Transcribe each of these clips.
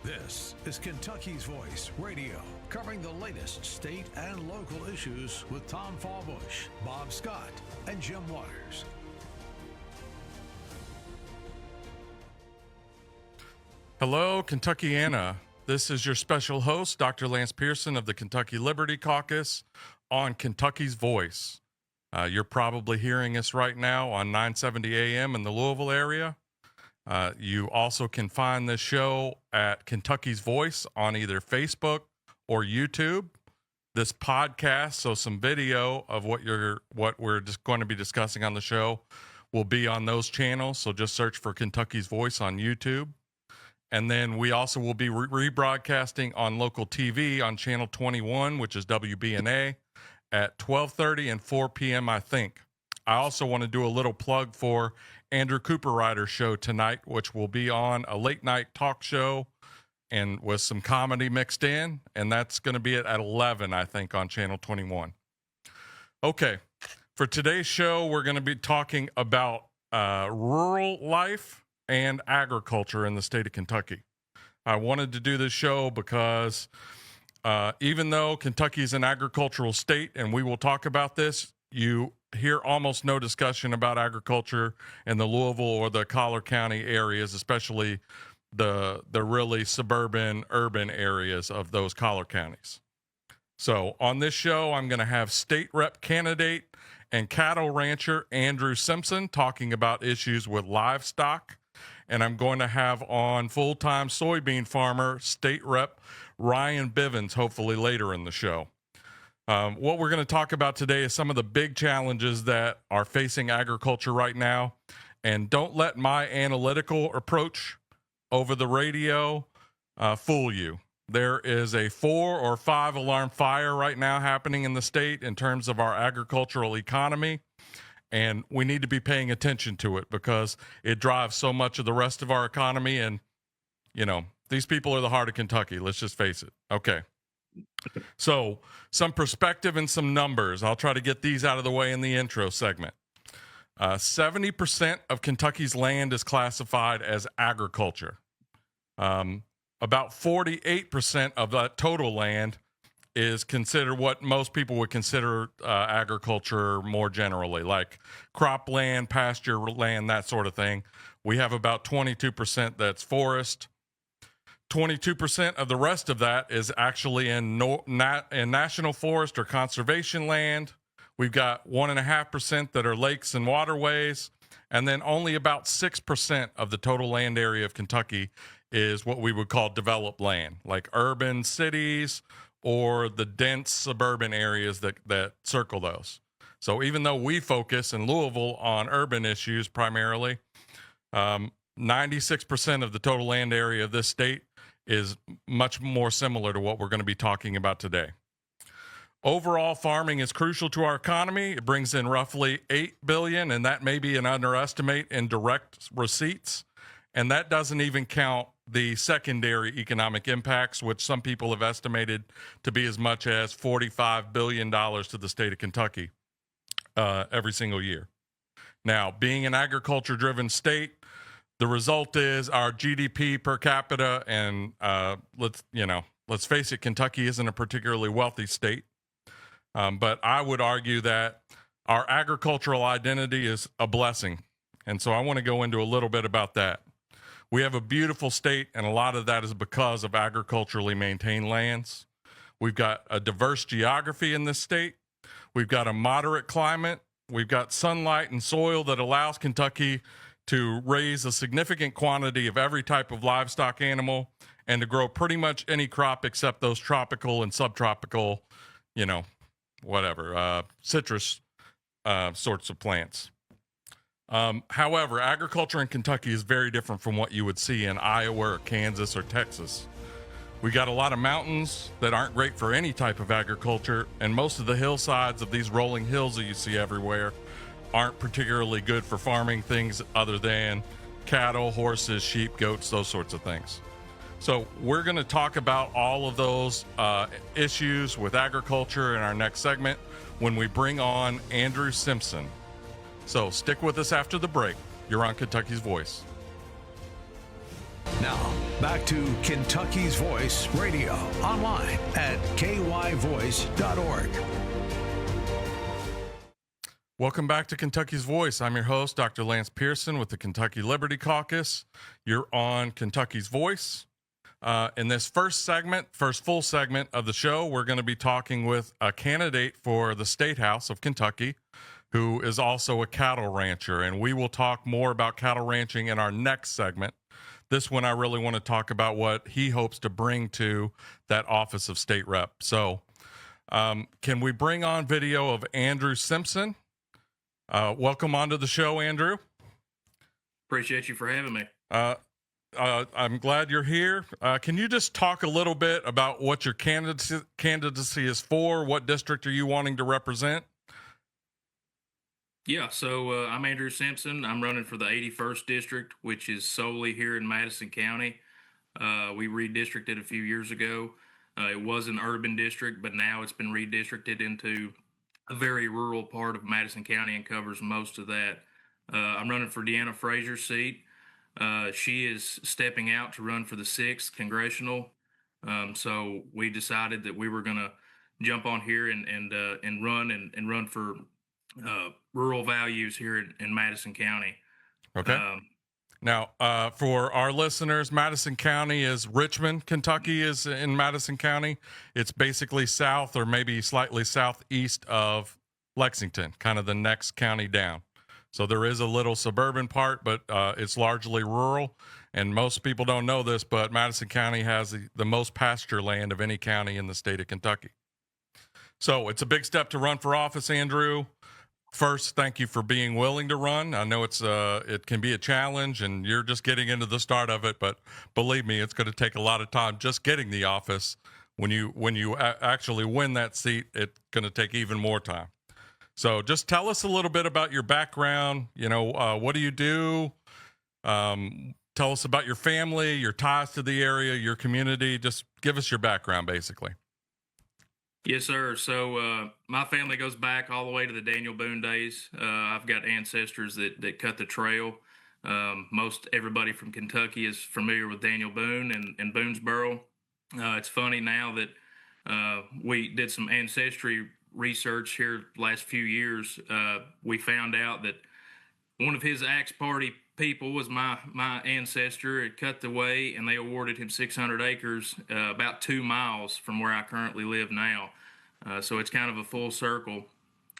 This is Kentucky's Voice Radio, covering the latest state and local issues with Tom Fallbush, Bob Scott, and Jim Waters. Hello, Kentuckiana. This is your special host, Dr. Lance Pearson of the Kentucky Liberty Caucus on Kentucky's Voice. You're probably hearing us right now on 970 AM in the Louisville area. You also can find this show at Kentucky's Voice on either Facebook or YouTube. This podcast, so some video of what we're just going to be discussing on the show, will be on those channels. So just search for Kentucky's Voice on YouTube. And then we also will be rebroadcasting on local TV on Channel 21, which is WBNA, at 12:30 and 4 p.m., I think. I also want to do a little plug for Andrew Cooper Ryder's show tonight, which will be on a late night talk show and with some comedy mixed in. And that's going to be at 11, I think, on Channel 21. Okay. For today's show, we're going to be talking about rural life and agriculture in the state of Kentucky. I wanted to do this show because even though Kentucky is an agricultural state, and we will talk about this, you hear almost no discussion about agriculture in the Louisville or the Collier County areas, especially the really suburban, urban areas of those Collier counties. So on this show, I'm going to have state rep candidate and cattle rancher Andrew Simpson talking about issues with livestock. And I'm going to have on full-time soybean farmer, state rep Ryan Bivvens, hopefully later in the show. What we're going to talk about today is some of the big challenges that are facing agriculture right now. And don't let my analytical approach over the radio fool you. There is a 4 or 5 alarm fire right now happening in the state in terms of our agricultural economy. And we need to be paying attention to it because it drives so much of the rest of our economy. And, you know, these people are the heart of Kentucky. Let's just face it. Okay. So some perspective and some numbers. I'll try to get these out of the way in the intro segment. 70% of Kentucky's land is classified as agriculture. About 48% of that total land is considered what most people would consider agriculture more generally, like cropland, pasture land, that sort of thing. We have about 22% that's forest. 22% of the rest of that is actually in national forest or conservation land. We've got 1.5% that are lakes and waterways, and then only about 6% of the total land area of Kentucky is what we would call developed land, like urban cities or the dense suburban areas that circle those. So even though we focus in Louisville on urban issues primarily, 96% of the total land area of this state is much more similar to what we're going to be talking about today. Overall, farming is crucial to our economy. It brings in roughly $8 billion, and that may be an underestimate in direct receipts. And that doesn't even count the secondary economic impacts, which some people have estimated to be as much as $45 billion to the state of Kentucky every single year. Now, being an agriculture-driven state, the result is our GDP per capita, and let's face it, Kentucky isn't a particularly wealthy state. But I would argue that our agricultural identity is a blessing. And so I want to go into a little bit about that. We have a beautiful state, and a lot of that is because of agriculturally maintained lands. We've got a diverse geography in this state. We've got a moderate climate. We've got sunlight and soil that allows Kentucky to raise a significant quantity of every type of livestock animal and to grow pretty much any crop except those tropical and subtropical, citrus sorts of plants. However, agriculture in Kentucky is very different from what you would see in Iowa or Kansas or Texas. We got a lot of mountains that aren't great for any type of agriculture, and most of the hillsides of these rolling hills that you see everywhere aren't particularly good for farming things other than cattle, horses, sheep, goats, those sorts of things. So we're going to talk about all of those issues with agriculture in our next segment when we bring on Andrew Simpson. So stick with us after the break. You're on Kentucky's Voice. Now, back to Kentucky's Voice Radio, online at kyvoice.org. Welcome back to Kentucky's Voice. I'm your host, Dr. Lance Pearson with the Kentucky Liberty Caucus. You're on Kentucky's Voice. In this first full segment of the show, we're going to be talking with a candidate for the State House of Kentucky who is also a cattle rancher, and we will talk more about cattle ranching in our next segment. This one, I really want to talk about what he hopes to bring to that office of state rep. So can we bring on video of Andrew Simpson? Welcome onto the show, Andrew. Appreciate you for having me. I'm glad you're here. Can you just talk a little bit about what your candidacy is for? What district are you wanting to represent? Yeah, so I'm Andrew Simpson. I'm running for the 81st district, which is solely here in Madison County. We redistricted a few years ago. It was an urban district, but now it's been redistricted into a very rural part of Madison County and covers most of that. I'm running for Deanna Frazier's seat. She is stepping out to run for the 6th congressional. So we decided that we were going to jump on here and run for rural values here in Madison County. Okay. Now, for our listeners, Madison County is Richmond, Kentucky is in Madison County. It's basically south or maybe slightly southeast of Lexington, kind of the next county down. So there is a little suburban part, but it's largely rural. And most people don't know this, but Madison County has the most pasture land of any county in the state of Kentucky. So it's a big step to run for office, Andrew. First, thank you for being willing to run. I know it can be a challenge, and you're just getting into the start of it. But believe me, it's going to take a lot of time just getting the office. When you actually win that seat, it's going to take even more time. So, just tell us a little bit about your background. What do you do? Tell us about your family, your ties to the area, your community. Just give us your background, basically. Yes, sir. So my family goes back all the way to the Daniel Boone days. I've got ancestors that cut the trail. Most everybody from Kentucky is familiar with Daniel Boone and Boonesboro. It's funny now that we did some ancestry research here the last few years. We found out that one of his Axe Party people was my ancestor. It cut the way, and they awarded him 600 acres about 2 miles from where I currently live now. So it's kind of a full circle.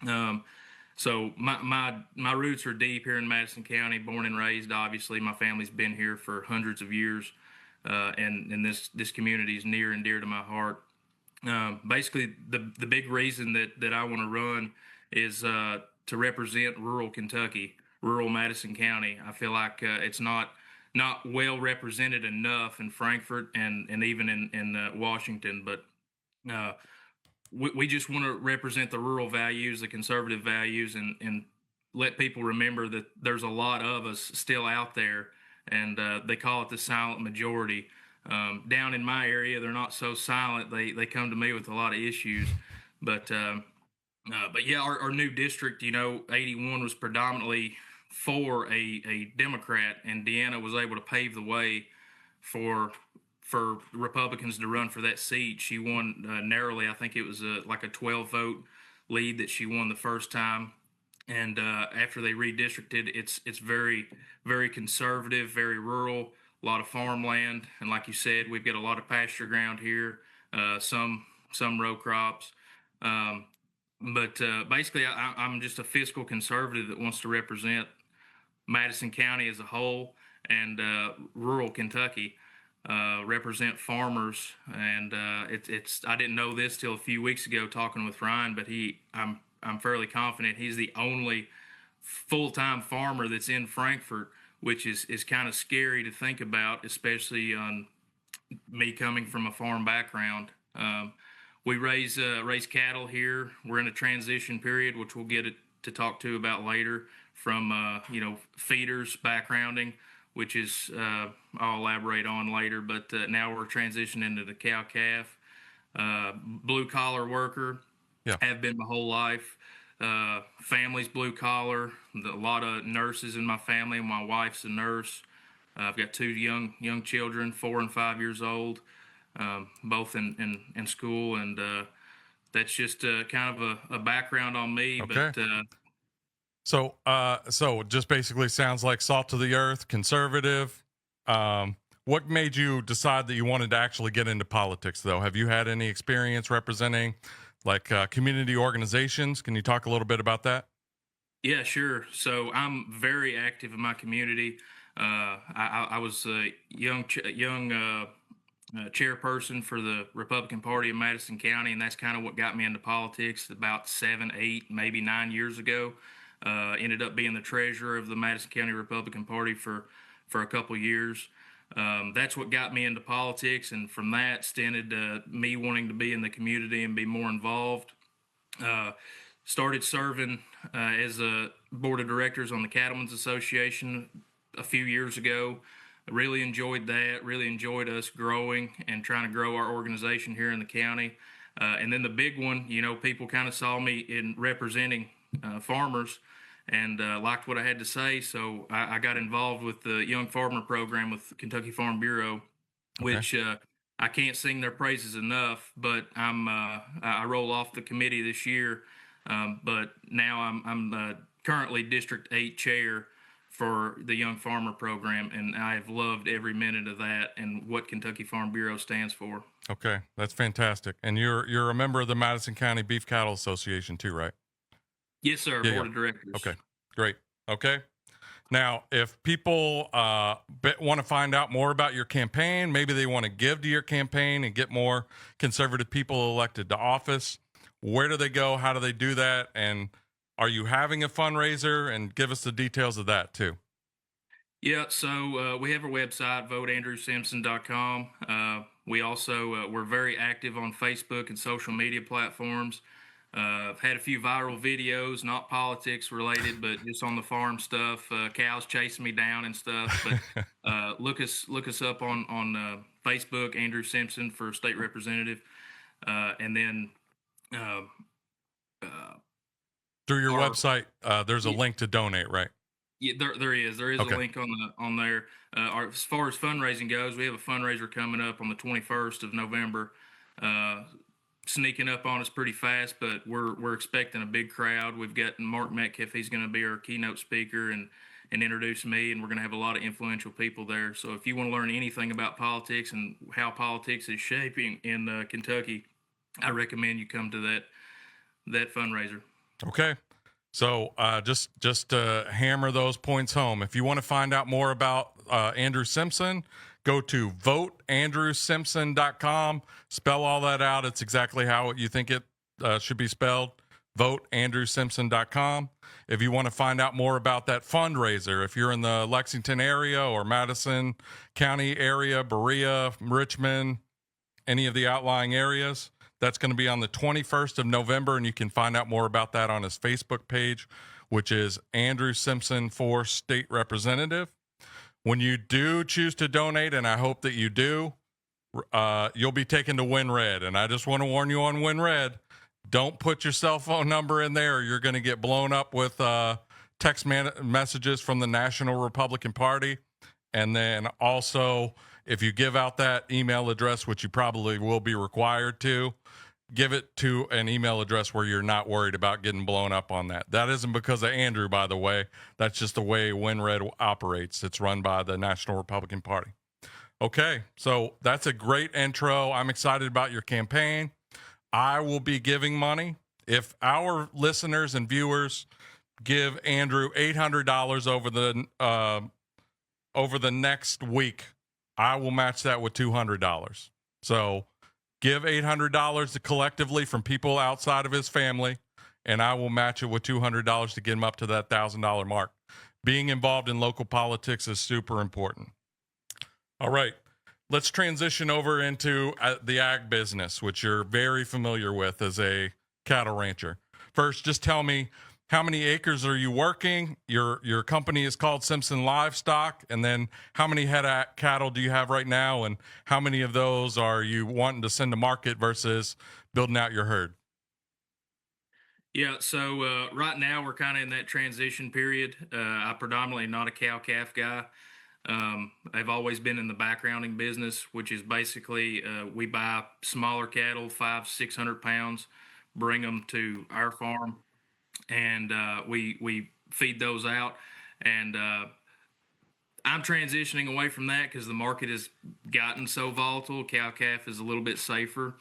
So my roots are deep here in Madison County, born and raised. Obviously, my family's been here for hundreds of years, and this community is near and dear to my heart. Basically, the big reason that I want to run is to represent rural Kentucky, rural Madison County. I feel like it's not well represented enough in Frankfort and even in Washington, but we just want to represent the rural values, the conservative values, and let people remember that there's a lot of us still out there, and they call it the silent majority. Down in my area, they're not so silent. They come to me with a lot of issues, but yeah, our new district, 81 was predominantly for a Democrat, and Deanna was able to pave the way for Republicans to run for that seat. She won narrowly. I think it was like a 12-vote lead that she won the first time. And after they redistricted, it's very, very conservative, very rural, a lot of farmland, and like you said, we've got a lot of pasture ground here, some row crops. But basically, I'm just a fiscal conservative that wants to represent Madison County as a whole and rural Kentucky. Represent farmers, and it's I didn't know this till a few weeks ago talking with Ryan, but I'm fairly confident he's the only full-time farmer that's in Frankfort, which is kind of scary to think about, especially on me coming from a farm background. We raise cattle here. We're in a transition period, which we'll get to talk to about later, from feeders backgrounding, which is I'll elaborate on later. But now we're transitioning into the cow-calf. Blue-collar worker, Yeah. have been my whole life. Family's blue-collar. A lot of nurses in my family. My wife's a nurse. I've got two young children, 4 and 5 years old, both in school, and that's just kind of a background on me. Okay. But So just basically sounds like salt to the earth, conservative. What made you decide that you wanted to actually get into politics, though? Have you had any experience representing like community organizations? Can you talk a little bit about that? yeah, sure. So I'm very active in my community. I was a young chairperson for the Republican Party in Madison County, and that's kind of what got me into politics about 7, 8, maybe 9 years ago. Ended up being the treasurer of the Madison County Republican Party for a couple years. That's what got me into politics, and from that stemmed me wanting to be in the community and be more involved. Uh, Started serving as a board of directors on the Cattlemen's Association a few years ago. Really enjoyed that. Really enjoyed us growing and trying to grow our organization here in the county. And then the big one, people kind of saw me in representing farmers and liked what I had to say. So I got involved with the Young Farmer Program with the Kentucky Farm Bureau, Okay. which I can't sing their praises enough. But I roll off the committee this year. But now I'm currently District 8 chair for the Young Farmer Program, and I have loved every minute of that and what Kentucky Farm Bureau stands for. Okay, that's fantastic. And you're a member of the Madison County Beef Cattle Association too, right? Yes, sir. Yeah, Board yeah. of Directors. Okay, great. Okay. Now, if people want to find out more about your campaign, maybe they want to give to your campaign and get more conservative people elected to office, where do they go? How do they do that? And are you having a fundraiser? And give us the details of that too. Yeah, so we have our website, voteandrewsimpson.com. We also we're very active on Facebook and social media platforms. I've had a few viral videos, not politics related, but just on the farm stuff. Cows chasing me down and stuff. But look us up on Facebook, Andrew Simpson for state representative, and then uh, uh, Through your our website, there's a link to donate, right? yeah, there is a Okay. link on there. As far as fundraising goes, we have a fundraiser coming up on the 21st of November. Uh, Sneaking up on us pretty fast, but we're expecting a big crowd. We've got Mark Metcalf; he's going to be our keynote speaker and introduce me, and we're going to have a lot of influential people there. So if you want to learn anything about politics and how politics is shaping in Kentucky, I recommend you come to that fundraiser. Okay. So just to hammer those points home, if you want to find out more about Andrew Simpson, go to voteandrewsimpson.com. Spell all that out. It's exactly how you think it should be spelled. Voteandrewsimpson.com. If you want to find out more about that fundraiser, if you're in the Lexington area or Madison County area, Berea, Richmond, any of the outlying areas, that's going to be on the 21st of November, and you can find out more about that on his Facebook page, which is Andrew Simpson for State Representative. When you do choose to donate, and I hope that you do, you'll be taken to Win Red. And I just want to warn you on Win Red, don't put your cell phone number in there. You're going to get blown up with text messages from the National Republican Party. And then also, if you give out that email address, which you probably will be required to, give it to an email address where you're not worried about getting blown up on that. That isn't because of Andrew, by the way. That's just the way WinRed operates. It's run by the National Republican Party. Okay, so that's a great intro. I'm excited about your campaign. I will be giving money. If our listeners and viewers give Andrew $800 over the next week, I will match that with $200. So give $800 collectively from people outside of his family, and I will match it with $200 to get him up to that $1,000 mark. Being involved in local politics is super important. All right, let's transition over into the ag business, which you're very familiar with as a cattle rancher. First, just tell me, how many acres are you working? Your company is called Simpson Livestock. And then how many head of cattle do you have right now? And how many of those are you wanting to send to market versus building out your herd? Yeah, so right now we're kind of in that transition period. I predominantly not a cow calf guy. I've always been in the backgrounding business, which is basically we buy smaller cattle, 500-600 pounds, bring them to our farm, and we feed those out. And I'm transitioning away from that because the market has gotten so volatile. Cow calf is a little bit safer.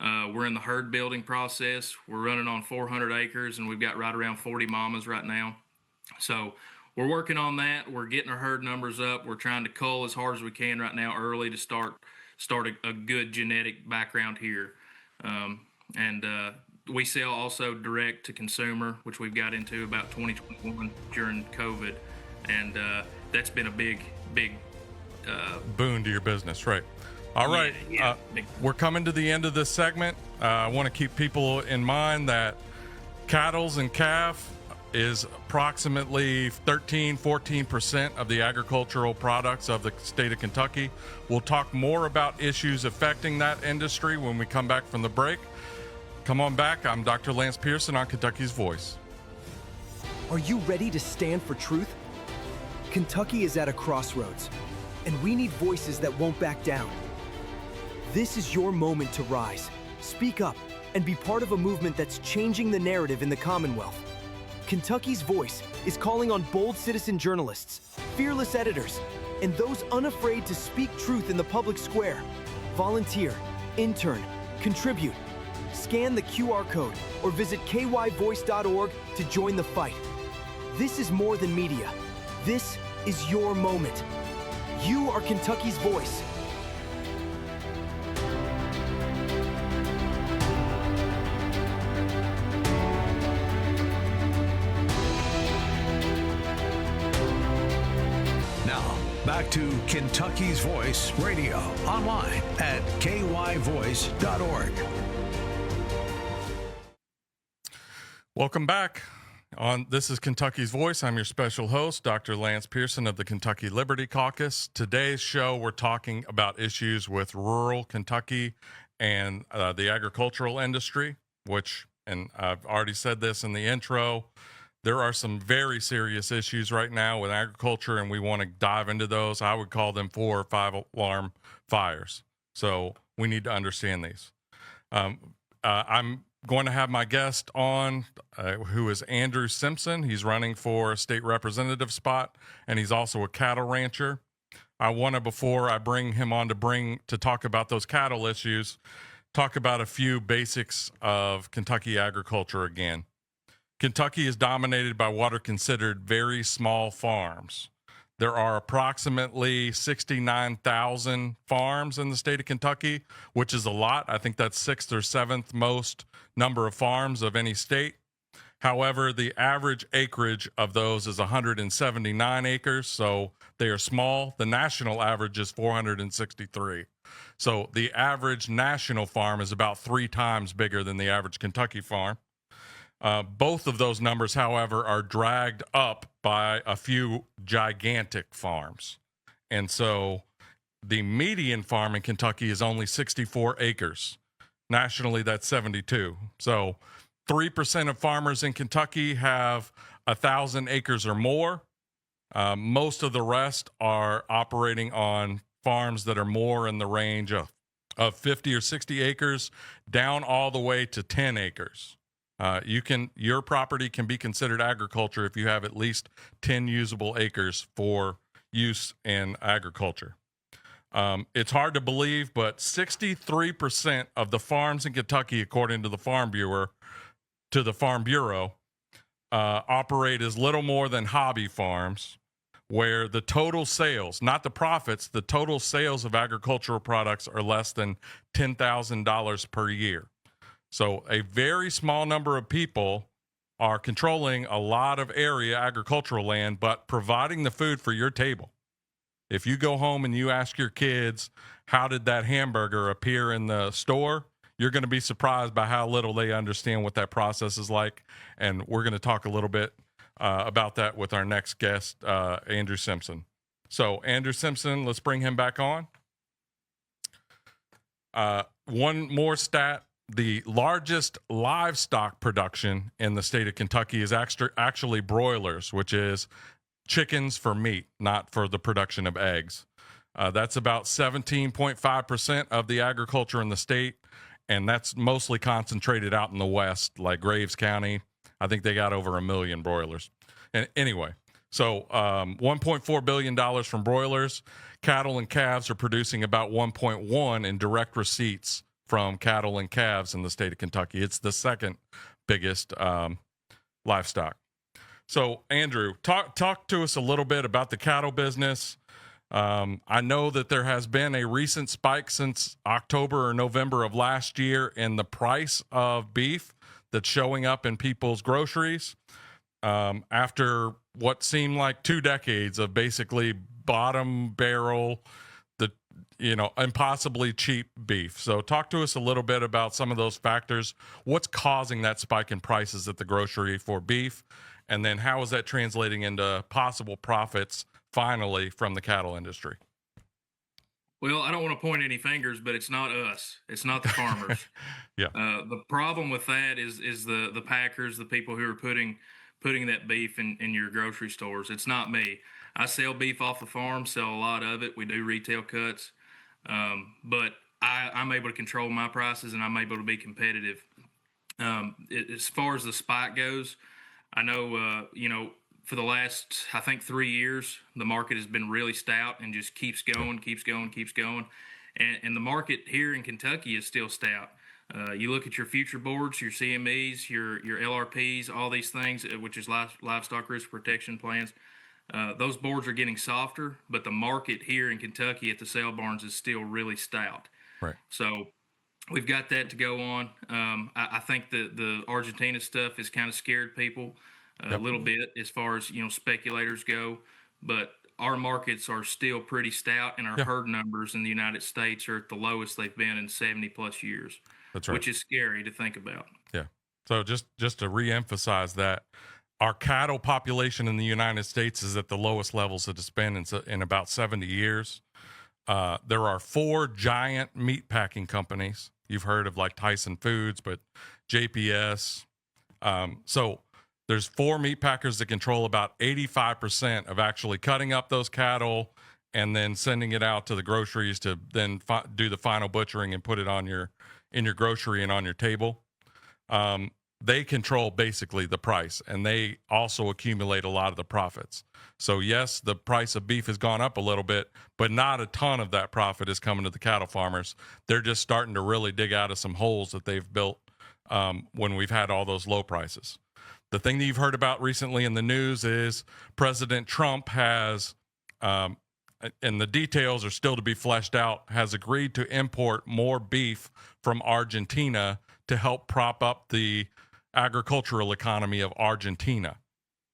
We're in the herd building process. We're running on 400 acres, and we've got right around 40 mamas right now. So we're working on that. We're getting our herd numbers up. We're trying to cull as hard as we can right now early to start a good genetic background here. And we sell also direct to consumer, which we've got into about 2021 during COVID. And that's been a big boon to your business, right? All right. Yeah. We're coming to the end of this segment. I want to keep people in mind that cattle and calf is approximately 14% of the agricultural products of the state of Kentucky. We'll talk more about issues affecting that industry when we come back from the break. Come on back. I'm Dr. Lance Pearson on Kentucky's Voice. Are you ready to stand for truth? Kentucky is at a crossroads, and we need voices that won't back down. This is your moment to rise, speak up, and be part of a movement that's changing the narrative in the Commonwealth. Kentucky's Voice is calling on bold citizen journalists, fearless editors, and those unafraid to speak truth in the public square. Volunteer, intern, contribute. Scan the QR code or visit kyvoice.org to join the fight. This is more than media. This is your moment. You are Kentucky's voice. Now, back to Kentucky's Voice Radio, online at kyvoice.org. Welcome back. This is Kentucky's Voice. I'm your special host, Dr. Lance Pearson of the Kentucky Liberty Caucus. Today's show, we're talking about issues with rural Kentucky and the agricultural industry, and I've already said this in the intro, there are some very serious issues right now with agriculture, and we want to dive into those. I would call them 4 or 5 alarm fires. So we need to understand these. I'm going to have my guest on, who is Andrew Simpson. He's running for a state representative spot, and he's also a cattle rancher. I want to, before I bring him on to talk about those cattle issues, talk about a few basics of Kentucky agriculture again. Kentucky is dominated by what are considered very small farms. There are approximately 69,000 farms in the state of Kentucky, which is a lot. I think that's 6th or 7th most number of farms of any state. However, the average acreage of those is 179 acres, so they are small. The national average is 463. So the average national farm is about 3 times bigger than the average Kentucky farm. Both of those numbers, however, are dragged up by a few gigantic farms. And so the median farm in Kentucky is only 64 acres. Nationally, that's 72. So 3% of farmers in Kentucky have 1,000 acres or more. Most of the rest are operating on farms that are more in the range of 50 or 60 acres, down all the way to 10 acres. Your property can be considered agriculture if you have at least 10 usable acres for use in agriculture. It's hard to believe, but 63% of the farms in Kentucky, according to the Farm Bureau, operate as little more than hobby farms, where the total sales, not the profits, the total sales of agricultural products are less than $10,000 per year. So a very small number of people are controlling a lot of area agricultural land, but providing the food for your table. If you go home and you ask your kids, how did that hamburger appear in the store? You're going to be surprised by how little they understand what that process is like. And we're going to talk a little bit about that with our next guest, Andrew Simpson. So Andrew Simpson, let's bring him back on. One more stat. The largest livestock production in the state of Kentucky is actually broilers, which is chickens for meat, not for the production of eggs. That's about 17.5% of the agriculture in the state, and that's mostly concentrated out in the west, like Graves County. I think they got over 1 million broilers. And anyway, so $1.4 billion from broilers. Cattle and calves are producing about 1.1 in direct receipts from cattle and calves in the state of Kentucky. It's the second biggest livestock. So, Andrew, talk to us a little bit about the cattle business. I know that there has been a recent spike since October or November of last year in the price of beef that's showing up in people's groceries after what seemed like 2 decades of basically bottom barrel, impossibly cheap beef. So talk to us a little bit about some of those factors. What's causing that spike in prices at the grocery for beef? And then how is that translating into possible profits finally from the cattle industry? Well, I don't want to point any fingers, but it's not us. It's not the farmers. Yeah. The problem with that is the packers, the people who are putting that beef in your grocery stores. It's not me. I sell beef off the farm, sell a lot of it. We do retail cuts, but I'm able to control my prices and I'm able to be competitive. As far as the spike goes, I know, for the last, I think 3 years, the market has been really stout and just keeps going. And the market here in Kentucky is still stout. You look at your future boards, your CMEs, your LRPs, all these things, which is livestock risk protection plans. Those boards are getting softer, but the market here in Kentucky at the sale barns is still really stout. Right. So we've got that to go on. I think the Argentina stuff has kind of scared people a little bit as far as, speculators go, but our markets are still pretty stout, and our herd numbers in the United States are at the lowest they've been in 70 plus years. That's right. Which is scary to think about. Yeah. So just to reemphasize that, our cattle population in the United States is at the lowest levels it has been in about 70 years. There are 4 giant meat packing companies. You've heard of like Tyson Foods, but JPS. So there's 4 meat packers that control about 85% of actually cutting up those cattle and then sending it out to the groceries to then do the final butchering and put it in your grocery and on your table. They control basically the price, and they also accumulate a lot of the profits. So yes, the price of beef has gone up a little bit, but not a ton of that profit is coming to the cattle farmers. They're just starting to really dig out of some holes that they've built when we've had all those low prices. The thing that you've heard about recently in the news is President Trump has, and the details are still to be fleshed out, has agreed to import more beef from Argentina to help prop up the agricultural economy of Argentina.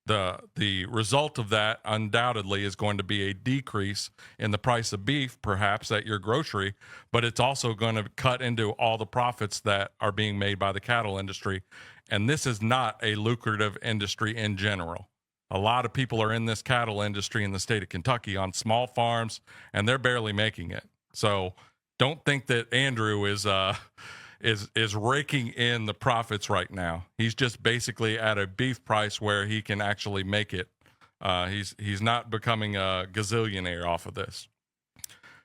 The result of that undoubtedly is going to be a decrease in the price of beef, perhaps at your grocery, but it's also going to cut into all the profits that are being made by the cattle industry. And this is not a lucrative industry in general. A lot of people are in this cattle industry in the state of Kentucky on small farms, and they're barely making it. So don't think that Andrew is raking in the profits right now. He's just basically at a beef price where he can actually make it. He's not becoming a gazillionaire off of this.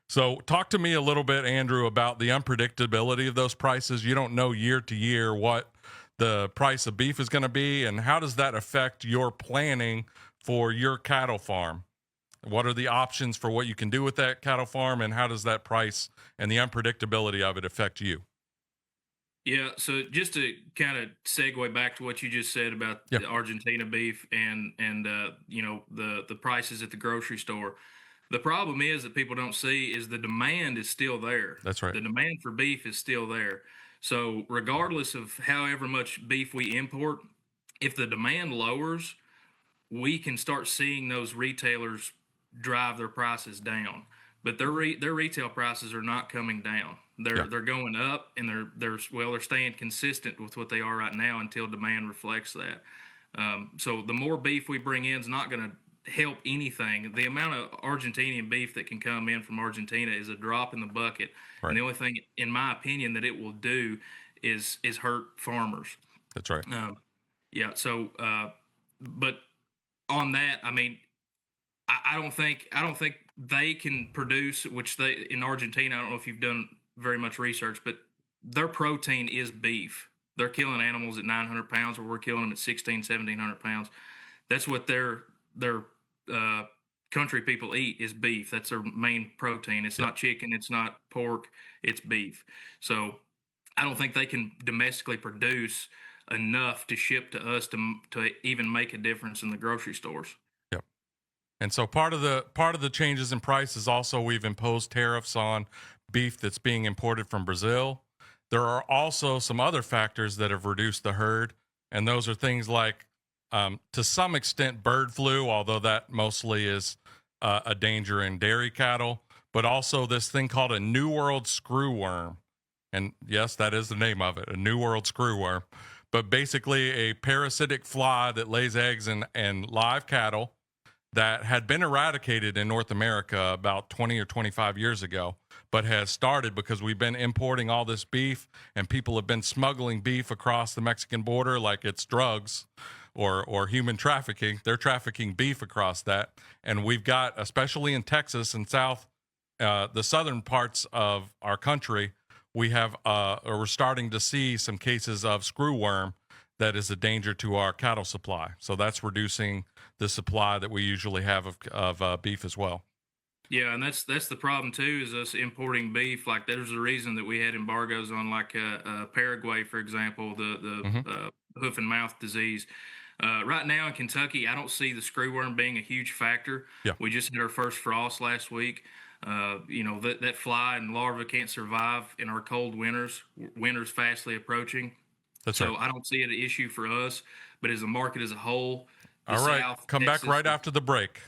So talk to me a little bit, Andrew, about the unpredictability of those prices. You don't know year to year what the price of beef is going to be, and how does that affect your planning for your cattle farm? What are the options for what you can do with that cattle farm, and how does that price and the unpredictability of it affect you? Yeah, so just to kind of segue back to what you just said about the Argentina beef and the prices at the grocery store. The problem is that people don't see is the demand is still there. That's right. The demand for beef is still there. So regardless of however much beef we import, if the demand lowers, we can start seeing those retailers drive their prices down. But their retail prices are not coming down. They're going up, and they're staying consistent with what they are right now until demand reflects that. So the more beef we bring in is not going to help anything. The amount of Argentinian beef that can come in from Argentina is a drop in the bucket. Right. And the only thing, in my opinion, that it will do is hurt farmers. That's right. Yeah. So, but on that, I mean, I don't think they can produce, which they in Argentina. I don't know if you've done very much research, but their protein is beef. They're killing animals at 900 pounds, where we're killing them at 1,700 pounds. That's what their country people eat is beef. That's their main protein. It's not chicken. It's not pork. It's beef. So I don't think they can domestically produce enough to ship to us to even make a difference in the grocery stores. Yep. And so part of the changes in price is also we've imposed tariffs on beef that's being imported from Brazil. There are also some other factors that have reduced the herd, and those are things like, to some extent, bird flu, although that mostly is a danger in dairy cattle, but also this thing called a New World screwworm. And yes, that is the name of it, a New World screwworm. But basically a parasitic fly that lays eggs in live cattle that had been eradicated in North America about 20 or 25 years ago, but has started because we've been importing all this beef and people have been smuggling beef across the Mexican border like it's drugs or human trafficking. They're trafficking beef across that. And we've got, especially in Texas and the southern parts of our country, we're starting to see some cases of screwworm that is a danger to our cattle supply. So that's reducing the supply that we usually have of beef as well. Yeah, and that's the problem too, is us importing beef. Like there's a reason that we had embargoes on like Paraguay, for example, the hoof and mouth disease. Right now in Kentucky, I don't see the screwworm being a huge factor. Yeah. We just had our first frost last week. That fly and larva can't survive in our cold winters. Winter's fastly approaching. That's so right. I don't see it an issue for us, but as a market as a whole. All right, South, come Texas, back right after the break.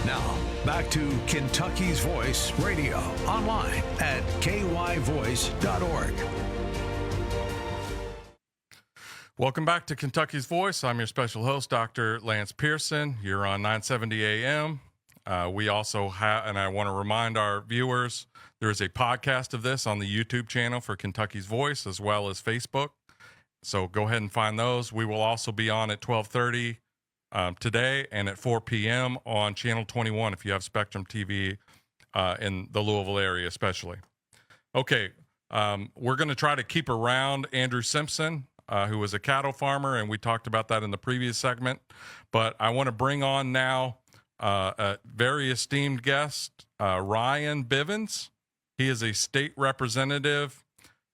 Now, back to Kentucky's Voice Radio, online at kyvoice.org. Welcome back to Kentucky's Voice. I'm your special host, Dr. Lance Pearson. You're on 970 AM. We also have, and I want to remind our viewers, there is a podcast of this on the YouTube channel for Kentucky's Voice, as well as Facebook. So go ahead and find those. We will also be on at 12:30 today and at 4 p.m. on Channel 21 if you have Spectrum TV in the Louisville area especially. Okay, we're going to try to keep around Andrew Simpson, who is a cattle farmer, and we talked about that in the previous segment. But I want to bring on now a very esteemed guest, Ryan Bivvens. He is a state representative.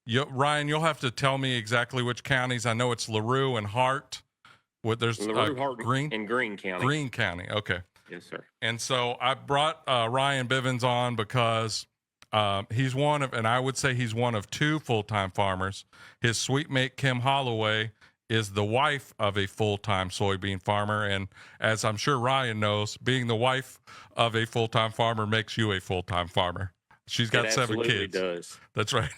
Ryan, you'll have to tell me exactly which counties. I know it's Larue and Hart. There's Larue, Hart, Greene and Greene County. Greene County. Okay. Yes, sir. And so I brought Ryan Bivvens on because he's one of, and I would say he's one of two full-time farmers. His sweet mate, Kim Holloway, is the wife of a full-time soybean farmer. And as I'm sure Ryan knows, being the wife of a full-time farmer makes you a full-time farmer. She's got 7 kids. It does. That's right.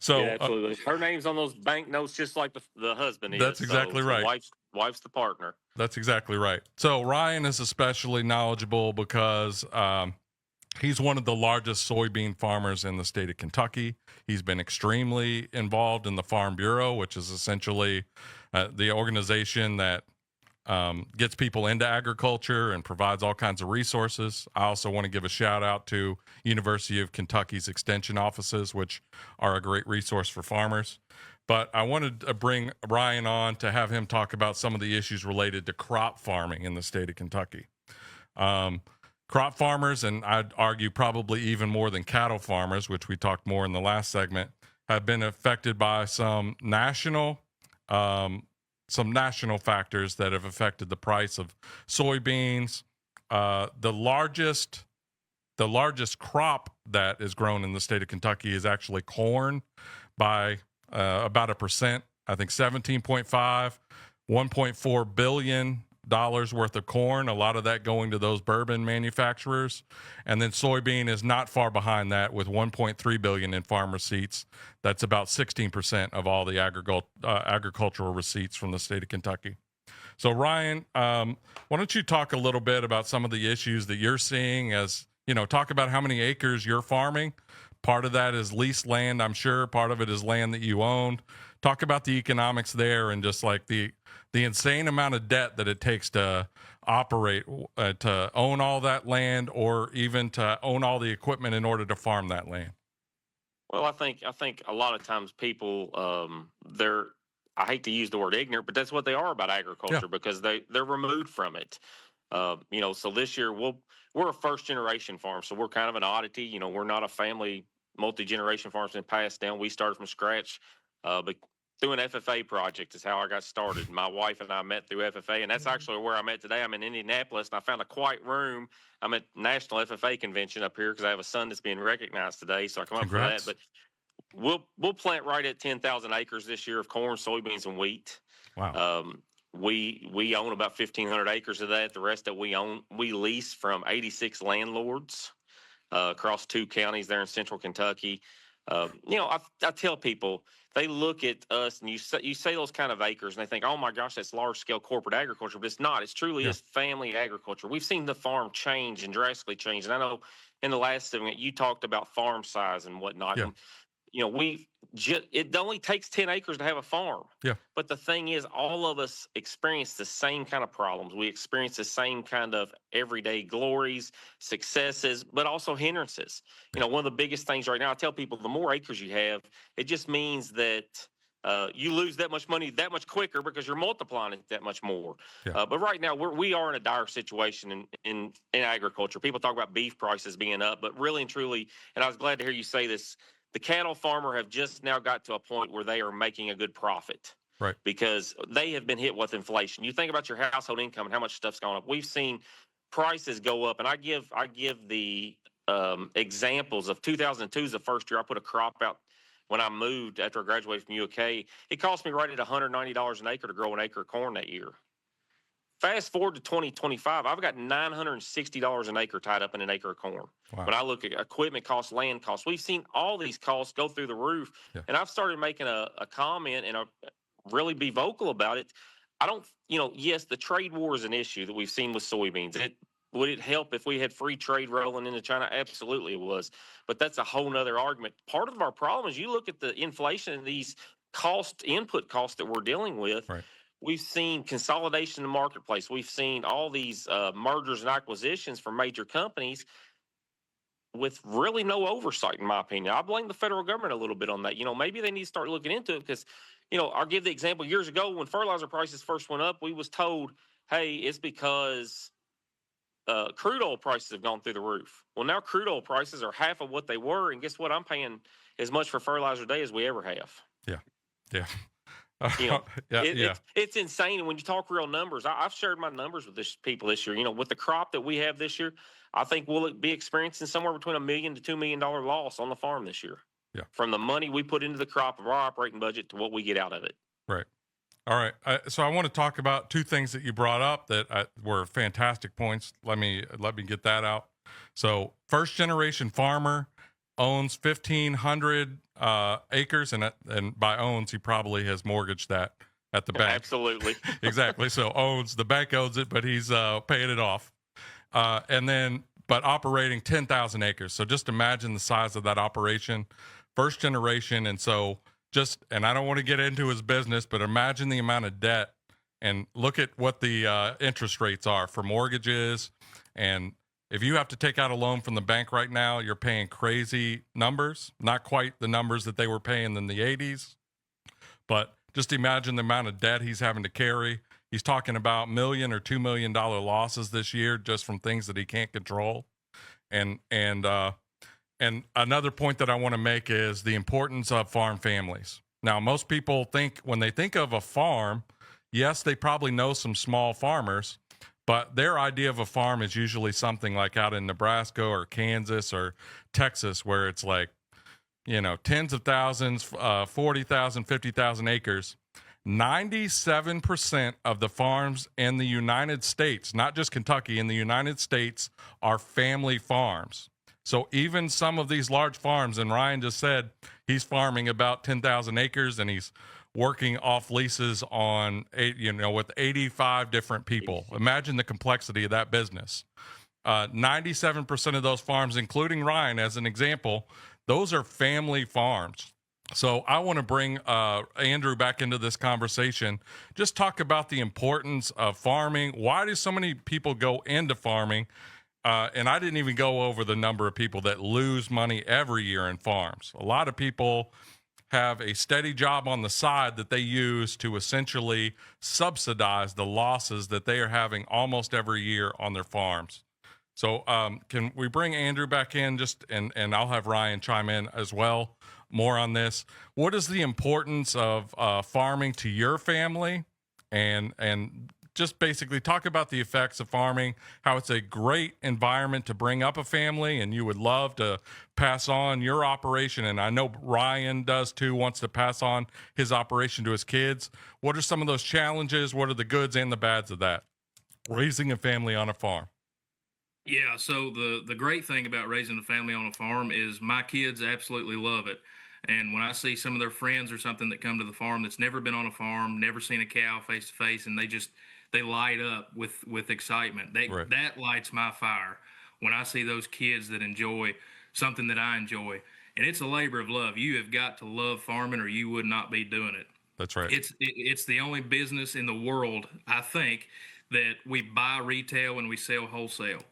So absolutely. Her name's on those bank notes just like the husband is. That's exactly right. Wife's the partner. That's exactly right. So Ryan is especially knowledgeable because he's one of the largest soybean farmers in the state of Kentucky. He's been extremely involved in the Farm Bureau, which is essentially the organization that gets people into agriculture and provides all kinds of resources. I also want to give a shout out to University of Kentucky's extension offices, which are a great resource for farmers. But I wanted to bring Ryan on to have him talk about some of the issues related to crop farming in the state of Kentucky. Crop farmers, and I'd argue probably even more than cattle farmers, which we talked more in the last segment, have been affected by some national factors that have affected the price of soybeans. The largest crop that is grown in the state of Kentucky is actually corn by about 1%. I think 17.5, $1.4 billion worth of corn, a lot of that going to those bourbon manufacturers. And then soybean is not far behind that with 1.3 billion in farm receipts. That's about 16% of all the agricultural receipts from the state of Kentucky. So Ryan, why don't you talk a little bit about some of the issues that you're seeing, as you know, talk about how many acres you're farming. Part of that is leased land, I'm sure. Part of it is land that you owned. Talk about the economics there and just like the insane amount of debt that it takes to operate, to own all that land, or even to own all the equipment in order to farm that land? Well, I think a lot of times people, they're, I hate to use the word ignorant, but that's what they are about agriculture because they're removed from it. So this year we're a first generation farm, so we're kind of an oddity. We're not a family multi-generation farm that's been passed down. We started from scratch, but through an FFA project is how I got started. My wife and I met through FFA, and that's actually where I'm at today. I'm in Indianapolis, and I found a quiet room. I'm at National FFA Convention up here because I have a son that's being recognized today, so I come up for that. But we'll plant right at 10,000 acres this year of corn, soybeans, and wheat. Wow. We own about 1,500 acres of that. The rest that we lease from 86 landlords across 2 counties there in central Kentucky. I tell people, they look at us and you say those kind of acres and they think, oh my gosh, that's large scale corporate agriculture, but it's not. It's truly is family agriculture. We've seen the farm change and drastically change. And I know in the last segment you talked about farm size and whatnot. Yeah. And, it only takes 10 acres to have a farm. Yeah. But the thing is, all of us experience the same kind of problems. We experience the same kind of everyday glories, successes, but also hindrances. One of the biggest things right now, I tell people, the more acres you have, it just means that you lose that much money that much quicker because you're multiplying it that much more. Yeah. But right now, we are in a dire situation in agriculture. People talk about beef prices being up, but really and truly, and I was glad to hear you say this, the cattle farmer have just now got to a point where they are making a good profit. Right. Because they have been hit with inflation. You think about your household income and how much stuff's gone up. We've seen prices go up, and I give the examples of 2002 is the first year I put a crop out when I moved after I graduated from UK. It cost me right at $190 an acre to grow an acre of corn that year. Fast forward to 2025, I've got $960 an acre tied up in an acre of corn. Wow. When I look at equipment costs, land costs, we've seen all these costs go through the roof. Yeah. And I've started making a comment and really be vocal about it. I don't, yes, the trade war is an issue that we've seen with soybeans. Would it help if we had free trade rolling into China? Absolutely it was. But that's a whole nother argument. Part of our problem is you look at the inflation and these input costs that we're dealing with. Right. We've seen consolidation in the marketplace. We've seen all these mergers and acquisitions from major companies with really no oversight, in my opinion. I blame the federal government a little bit on that. Maybe they need to start looking into it because, I'll give the example. Years ago when fertilizer prices first went up, we was told, hey, it's because crude oil prices have gone through the roof. Well, now crude oil prices are half of what they were, and guess what? I'm paying as much for fertilizer today as we ever have. Yeah. Yeah. It's insane. And when you talk real numbers, I've shared my numbers with people this year. With the crop that we have this year, I think we'll be experiencing somewhere between $1 million to $2 million loss on the farm this year. Yeah. From the money we put into the crop of our operating budget to what we get out of it. Right. All right. So I want to talk about 2 things that you brought up that were fantastic points. Let me get that out. So first generation farmer owns 1,500 acres, and by owns, he probably has mortgaged that at the bank. Absolutely. Exactly. So the bank owns it, but he's paying it off. But operating 10,000 acres. So just imagine the size of that operation, first generation. And so and I don't want to get into his business, but imagine the amount of debt and look at what the interest rates are for mortgages. And if you have to take out a loan from the bank right now, you're paying crazy numbers, not quite the numbers that they were paying in the 80s, but just imagine the amount of debt he's having to carry. He's talking about $1 million or $2 million losses this year just from things that he can't control. And another point that I want to make is the importance of farm families. Now, most people think when they think of a farm, yes, they probably know some small farmers, but their idea of a farm is usually something like out in Nebraska or Kansas or Texas, where it's like, tens of thousands, 40,000, 50,000 acres. 97% of the farms in the United States, not just Kentucky, in the United States, are family farms. So even some of these large farms, and Ryan just said he's farming about 10,000 acres and he's working off leases on, with 85 different people. Imagine the complexity of that business. 97% of those farms, including Ryan as an example, those are family farms. So I want to bring Andrew back into this conversation. Just talk about the importance of farming. Why do so many people go into farming? And I didn't even go over the number of people that lose money every year in farms. A lot of people have a steady job on the side that they use to essentially subsidize the losses that they are having almost every year on their farms. So can we bring Andrew back in and I'll have Ryan chime in as well more on this. What is the importance of farming to your family, and just basically talk about the effects of farming, how it's a great environment to bring up a family, and you would love to pass on your operation. And I know Ryan does too, wants to pass on his operation to his kids. What are some of those challenges? What are the goods and the bads of that? Raising a family on a farm. Yeah, so the great thing about raising a family on a farm is my kids absolutely love it. And when I see some of their friends or something that come to the farm that's never been on a farm, never seen a cow face to face, and they light up with excitement. Right. That lights my fire when I see those kids that enjoy something that I enjoy. And it's a labor of love. You have got to love farming or you would not be doing it. That's right. It's the only business in the world, I think, that we buy retail and we sell wholesale.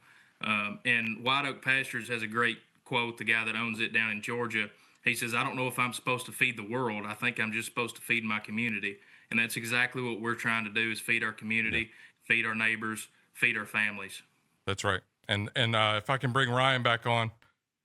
And White Oak Pastures has a great quote, the guy that owns it down in Georgia. He says, "I don't know if I'm supposed to feed the world. I think I'm just supposed to feed my community." And that's exactly what we're trying to do, is feed our community, feed our neighbors, feed our families. That's right. And if I can bring Ryan back on,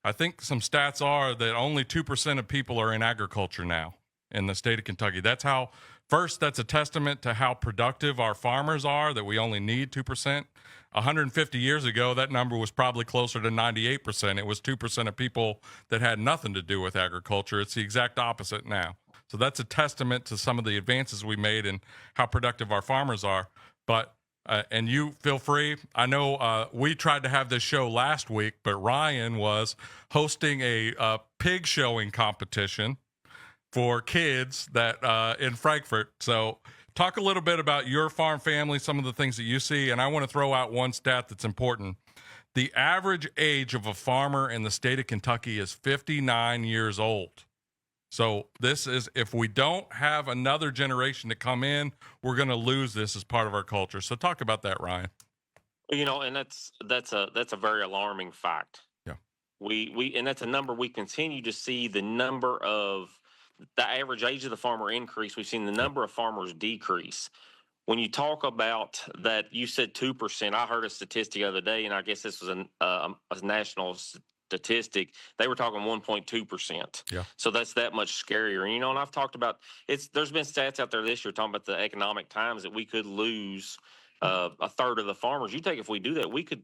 I think some stats are that only 2% of people are in agriculture now in the state of Kentucky. That's a testament to how productive our farmers are, that we only need 2%. 150 years ago, that number was probably closer to 98%. It was 2% of people that had nothing to do with agriculture. It's the exact opposite now. So that's a testament to some of the advances we made and how productive our farmers are. But, and you feel free. I know we tried to have this show last week, but Ryan was hosting a pig showing competition for kids that in Frankfort. So talk a little bit about your farm family, some of the things that you see. And I want to throw out one stat that's important. The average age of a farmer in the state of Kentucky is 59 years old. So this is, if we don't have another generation to come in, we're going to lose this as part of our culture. So talk about that, Ryan. You know, and that's a very alarming fact. Yeah. We and that's a number we continue to see, the number of the average age of the farmer increase. We've seen the number of farmers decrease. When you talk about that, you said 2%. I heard a statistic the other day, and I guess this was a national statistic. They were talking 1.2%. Yeah. So that's that much scarier. And, you know, and I've talked about there's been stats out there this year talking about the economic times that we could lose a third of the farmers. You think if we do that, we could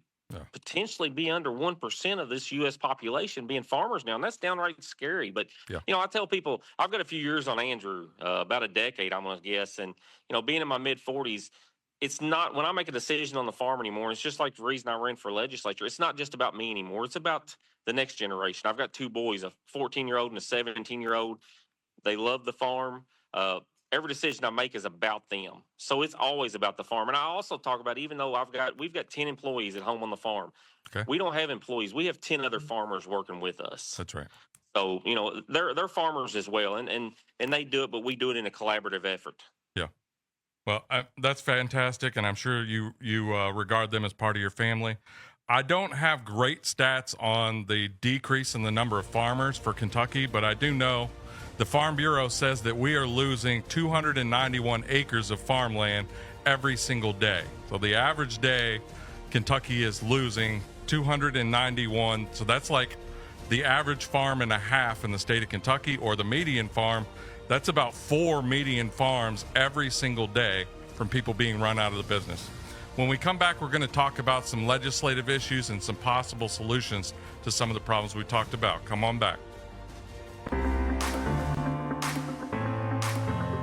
potentially be under 1% of this U.S. population being farmers now, and that's downright scary. But, you know, I tell people, I've got a few years on Andrew, about a decade, I'm going to guess, and, you know, being in my mid-40s, it's not, when I make a decision on the farm anymore, it's just like the reason I ran for legislature. It's not just about me anymore. It's about the next generation. I've got two boys, a 14-year-old and a 17-year-old. They love the farm. Every decision I make is about them. So it's always about the farm. And I also talk about, even though we've got 10 employees at home on the farm. Okay. We don't have employees. We have 10 other farmers working with us. That's right. So, you know, they're farmers as well. And they do it, but we do it in a collaborative effort. Yeah. Well, that's fantastic. And I'm sure you regard them as part of your family. I don't have great stats on the decrease in the number of farmers for Kentucky, but I do know the Farm Bureau says that we are losing 291 acres of farmland every single day. So the average day, Kentucky is losing 291. So that's like the average farm and a half in the state of Kentucky, or the median farm. That's about 4 median farms every single day from people being run out of the business. When we come back, we're going to talk about some legislative issues and some possible solutions to some of the problems we talked about. Come on back.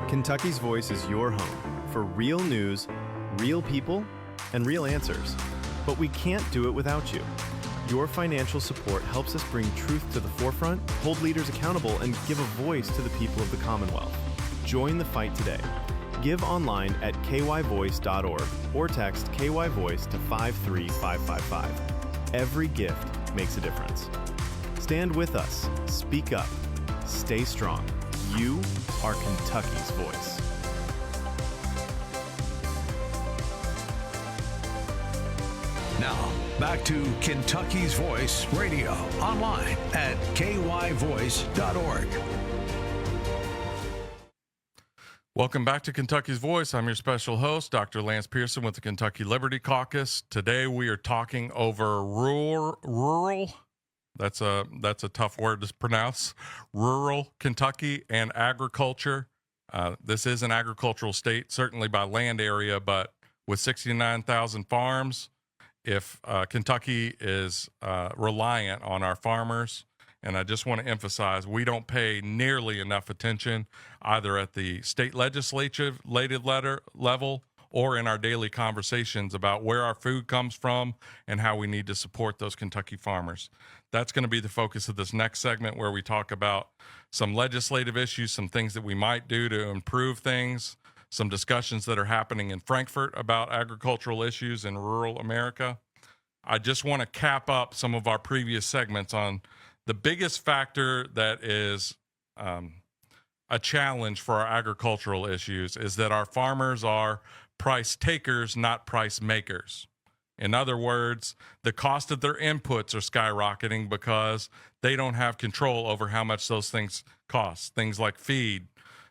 Kentucky's Voice is your home for real news, real people, and real answers. But we can't do it without you. Your financial support helps us bring truth to the forefront, hold leaders accountable, and give a voice to the people of the Commonwealth. Join the fight today. Give online at kyvoice.org or text KYVoice to 53555. Every gift makes a difference. Stand with us. Speak up. Stay strong. You are Kentucky's voice. Now, back to Kentucky's Voice Radio, online at kyvoice.org. Welcome back to Kentucky's Voice. I'm your special host, Dr. Lance Pearson with the Kentucky Liberty Caucus. Today we are talking over rural. That's a tough word to pronounce. Rural Kentucky and agriculture. This is an agricultural state, certainly by land area, but with 69,000 farms, if Kentucky is reliant on our farmers. And I just want to emphasize, we don't pay nearly enough attention either at the state legislative level or in our daily conversations about where our food comes from and how we need to support those Kentucky farmers. That's going to be the focus of this next segment, where we talk about some legislative issues, some things that we might do to improve things, some discussions that are happening in Frankfort about agricultural issues in rural America. I just want to cap up some of our previous segments on the biggest factor that is a challenge for our agricultural issues is that our farmers are price takers, not price makers. In other words, the cost of their inputs are skyrocketing because they don't have control over how much those things cost. Things like feed,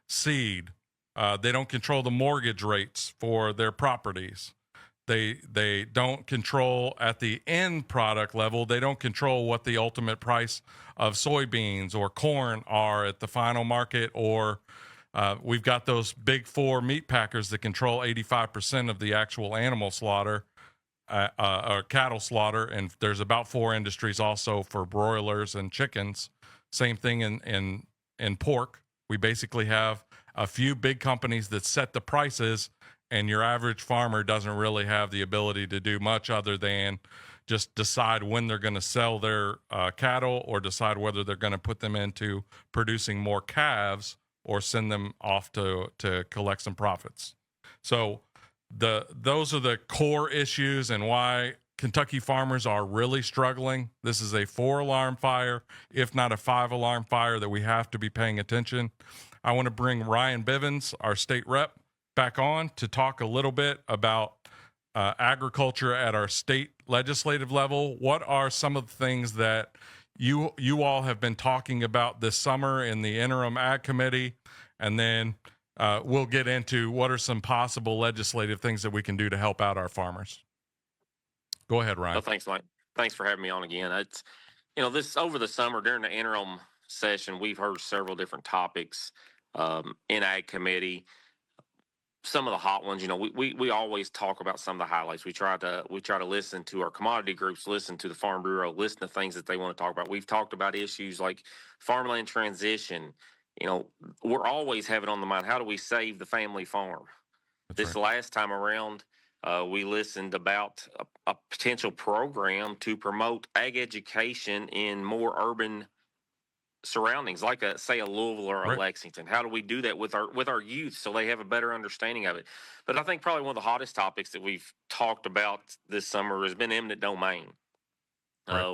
seed. They don't control the mortgage rates for their properties. They don't control at the end product level. They don't control what the ultimate price of soybeans or corn are at the final market, or we've got those big four meat packers that control 85% of the actual animal slaughter or cattle slaughter. And there's about four industries also for broilers and chickens. Same thing in pork. We basically have a few big companies that set the prices, and your average farmer doesn't really have the ability to do much other than just decide when they're going to sell their cattle, or decide whether they're going to put them into producing more calves or send them off to collect some profits. So those are the core issues and why Kentucky farmers are really struggling. This is a 4-alarm fire, if not a 5-alarm fire, that we have to be paying attention. I want to bring Ryan Bivvens, our state rep, back on to talk a little bit about agriculture at our state legislative level. What are some of the things that you all have been talking about this summer in the interim ag committee? And then we'll get into what are some possible legislative things that we can do to help out our farmers. Go ahead, Ryan. Well, thanks, Mike. Thanks for having me on again. It's, this over the summer during the interim session, we've heard several different topics in ag committee. Some of the hot ones, we always talk about some of the highlights. We try to listen to our commodity groups, listen to the Farm Bureau, listen to things that they want to talk about. We've talked about issues like farmland transition. We're always having on the mind, how do we save the family farm? This last time around, we listened about a potential program to promote ag education in more urban surroundings, like say a Louisville or a Lexington. How do we do that with our youth so they have a better understanding of it? But I think probably one of the hottest topics that we've talked about this summer has been eminent domain.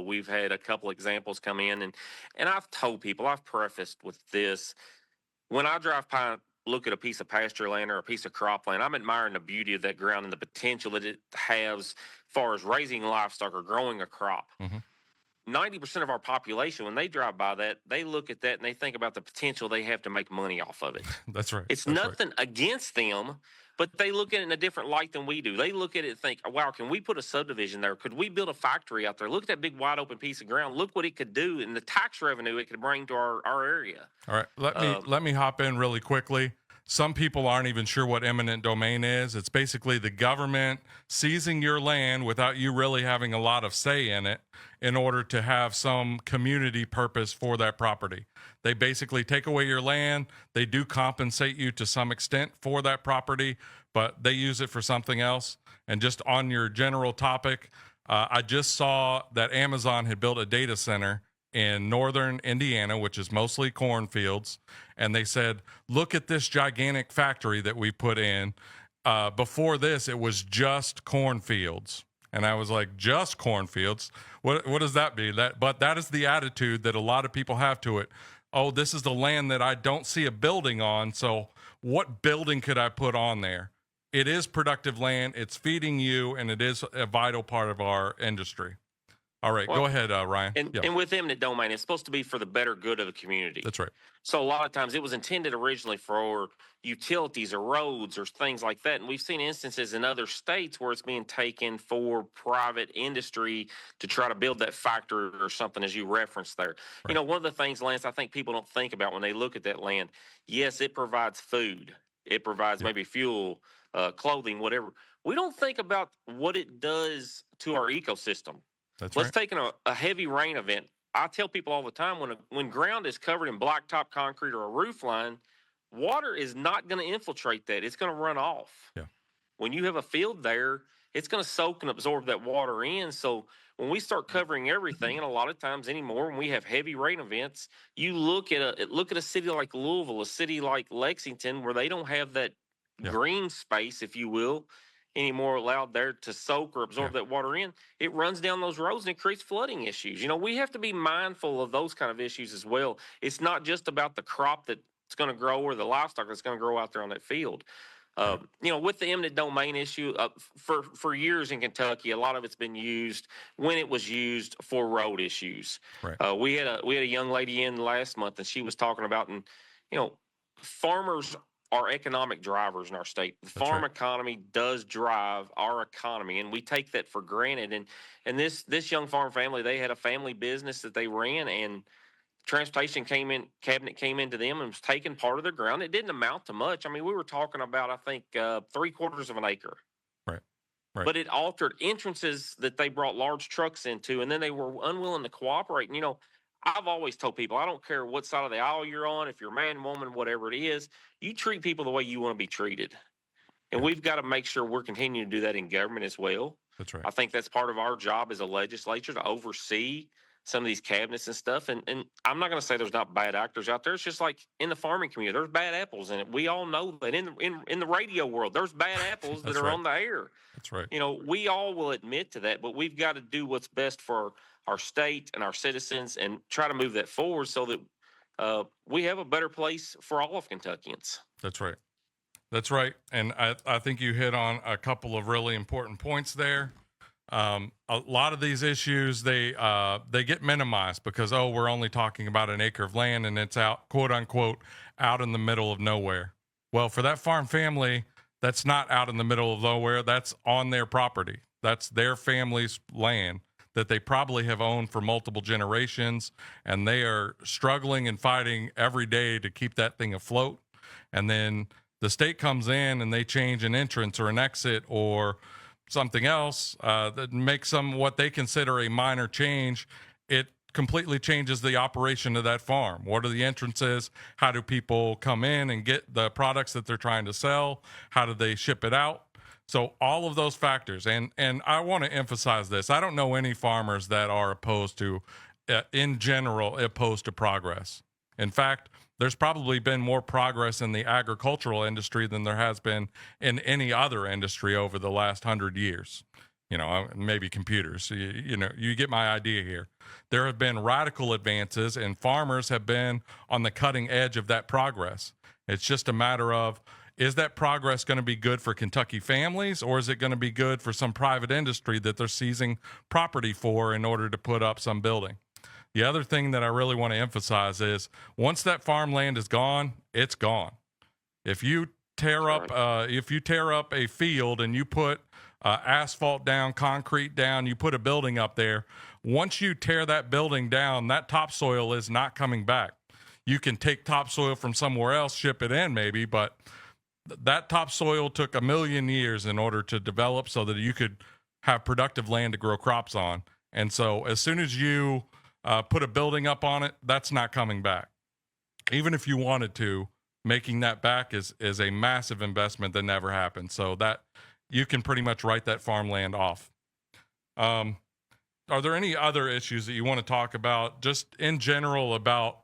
We've had a couple examples come in, and I've told people, I've prefaced with this, when I drive by, look at a piece of pasture land or a piece of cropland, I'm admiring the beauty of that ground and the potential that it has as far as raising livestock or growing a crop. 90% of our population, when they drive by that, they look at that and they think about the potential they have to make money off of it. That's right. It's nothing against them, but they look at it in a different light than we do. They look at it and think, wow, can we put a subdivision there? Could we build a factory out there? Look at that big wide open piece of ground. Look what it could do and the tax revenue it could bring to our area. All right. Let me hop in really quickly. Some people aren't even sure what eminent domain is. It's basically the government seizing your land without you really having a lot of say in it in order to have some community purpose for that property. They basically take away your land. They do compensate you to some extent for that property, but they use it for something else. And just on your general topic, I just saw that Amazon had built a data center in northern Indiana, which is mostly cornfields, and they said, look at this gigantic factory that we put in. Before this, it was just cornfields. And I was like, just cornfields? What does that mean? But that is the attitude that a lot of people have to it. oh, this is the land that I don't see a building on, so what building could I put on there? It is productive land, it's feeding you, and it is a vital part of our industry. All right, go ahead, Ryan. And with eminent domain, it's supposed to be for the better good of the community. That's right. So a lot of times it was intended originally for utilities or roads or things like that. And we've seen instances in other states where it's being taken for private industry to try to build that factory or something, as you referenced there. Right. One of the things, Lance, I think people don't think about when they look at that land, yes, it provides food. It provides maybe fuel, clothing, whatever. We don't think about what it does to our ecosystem. Let's take a heavy rain event. I tell people all the time, when ground is covered in blacktop concrete or a roof line, water is not going to infiltrate that. It's going to run off. Yeah. When you have a field there, it's going to soak and absorb that water in. So when we start covering everything, and a lot of times anymore, when we have heavy rain events, you look at a city like Louisville, a city like Lexington, where they don't have that green space, if you will, anymore allowed there to soak or absorb that water in. It runs down those roads and it creates flooding issues. We have to be mindful of those kind of issues as well. It's not just about the crop that's going to grow or the livestock that's going to grow out there on that field. With the eminent domain issue, for years in Kentucky, a lot of it's been used when it was used for road issues. Right. We had a young lady in last month, and she was talking about, farmers are economic drivers in our state. The farm economy does drive our economy, and we take that for granted. And this young farm family, they had a family business that they ran, and transportation cabinet came into them and was taking part of their ground. It didn't amount to much. I mean, we were talking about, I think, 3/4 of an acre. Right. But it altered entrances that they brought large trucks into, and then they were unwilling to cooperate. And, I've always told people, I don't care what side of the aisle you're on, if you're man, woman, whatever it is, you treat people the way you want to be treated. And we've got to make sure we're continuing to do that in government as well. That's right. I think that's part of our job as a legislature, to oversee some of these cabinets and stuff. And I'm not going to say there's not bad actors out there. It's just like in the farming community, there's bad apples in it. We all know that. In the radio world, there's bad apples that are on the air. That's right. We all will admit to that, but we've got to do what's best for our state and our citizens and try to move that forward so that we have a better place for all of Kentuckians. That's right. That's right. And I think you hit on a couple of really important points there. A lot of these issues, they get minimized because, we're only talking about an acre of land and it's out, quote unquote, out in the middle of nowhere. Well, for that farm family, that's not out in the middle of nowhere. That's on their property. That's their family's land that they probably have owned for multiple generations, and they are struggling and fighting every day to keep that thing afloat. And then the state comes in and they change an entrance or an exit or something else that makes them what they consider a minor change. It completely changes the operation of that farm. What are the entrances? How do people come in and get the products that they're trying to sell? How do they ship it out? So all of those factors, and I want to emphasize this. I don't know any farmers that are opposed to, in general, opposed to progress. In fact, there's probably been more progress in the agricultural industry than there has been in any other industry over the last 100 years. Maybe computers. You get my idea here. There have been radical advances, and farmers have been on the cutting edge of that progress. It's just a matter of, is that progress going to be good for Kentucky families, or is it going to be good for some private industry that they're seizing property for in order to put up some building? The other thing that I really want to emphasize is once that farmland is gone, it's gone. If you tear up a field and you put asphalt down, concrete down, you put a building up there, once you tear that building down, that topsoil is not coming back. You can take topsoil from somewhere else, ship it in maybe, but that topsoil took 1 million years in order to develop so that you could have productive land to grow crops on. And so as soon as you put a building up on it, that's not coming back. Even if you wanted to, making that back is a massive investment that never happened. So that you can pretty much write that farmland off. Are there any other issues that you want to talk about just in general about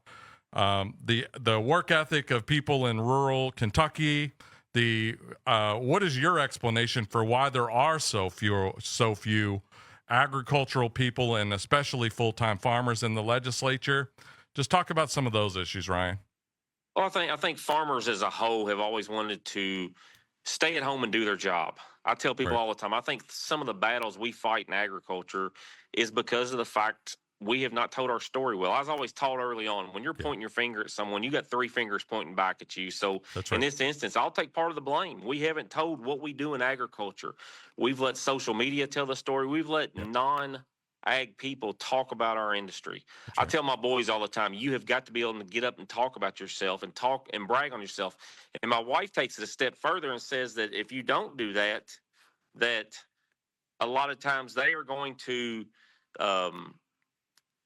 the work ethic of people in rural Kentucky? What is your explanation for why there are so few agricultural people and especially full-time farmers in the legislature? Just talk about some of those issues, Ryan. Well, I think farmers as a whole have always wanted to stay at home and do their job. I tell people Right. all the time, I think some of the battles we fight in agriculture is because of the fact we have not told our story well. I was always taught early on, when you're pointing your finger at someone, you got three fingers pointing back at you. So That's in right. this instance, I'll take part of the blame. We haven't told what we do in agriculture. We've let social media tell the story. We've let non-ag people talk about our industry. That's I right. tell my boys all the time, you have got to be able to get up and talk about yourself and talk and brag on yourself. And my wife takes it a step further and says that if you don't do that, that a lot of times they are going to,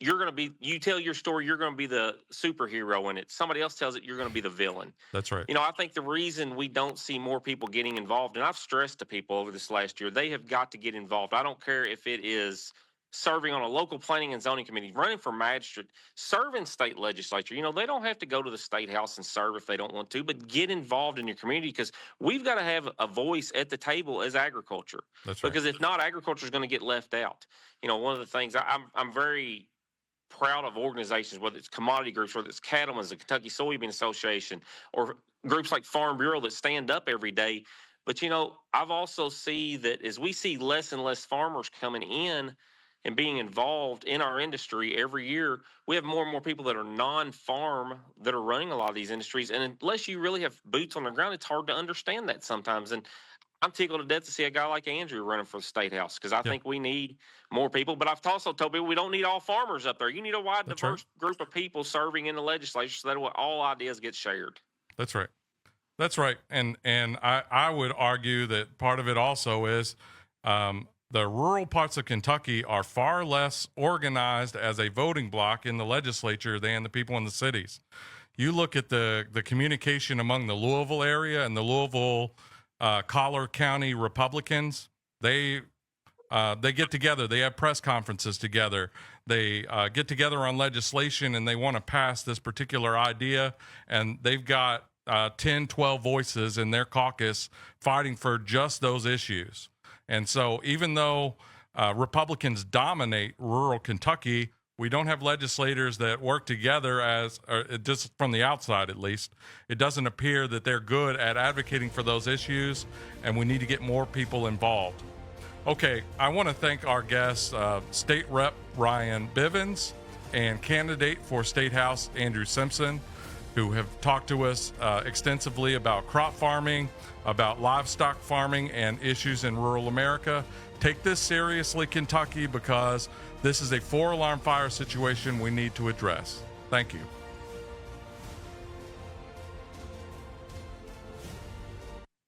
you tell your story, you're going to be the superhero in it. Somebody else tells it, you're going to be the villain. That's right. You know, I think the reason we don't see more people getting involved, and I've stressed to people over this last year, they have got to get involved. I don't care if it is serving on a local planning and zoning committee, running for magistrate, serving state legislature. You know, they don't have to go to the state house and serve if they don't want to, but get involved in your community, because we've got to have a voice at the table as agriculture. That's right. Because if not, agriculture is going to get left out. You know, one of the things I'm very proud of organizations, whether it's commodity groups, whether it's cattlemen's, the Kentucky Soybean Association, or groups like Farm Bureau that stand up every day. But, you know, I've also see that as we see less and less farmers coming in and being involved in our industry every year, we have more and more people that are non-farm that are running a lot of these industries. And unless you really have boots on the ground, it's hard to understand that sometimes. And I'm tickled to death to see a guy like Andrew running for the state house, because I think we need more people. But I've also told people we don't need all farmers up there. You need a wide, diverse group of people serving in the legislature so that all ideas get shared. That's right. That's right. And I would argue that part of it also is the rural parts of Kentucky are far less organized as a voting bloc in the legislature than the people in the cities. You look at the communication among the Louisville area and the Louisville Collar County Republicans. They get together. They have press conferences together. They get together on legislation, and they want to pass this particular idea. And they've got 10, 12 voices in their caucus fighting for just those issues. And so even though Republicans dominate rural Kentucky, we don't have legislators that work together just from the outside, at least. It doesn't appear that they're good at advocating for those issues, and we need to get more people involved. Okay, I want to thank our guests, State Rep Ryan Bivvens and candidate for State House Andrew Simpson, who have talked to us extensively about crop farming, about livestock farming, and issues in rural America. Take this seriously, Kentucky, because this is a 4-alarm fire situation we need to address. Thank you.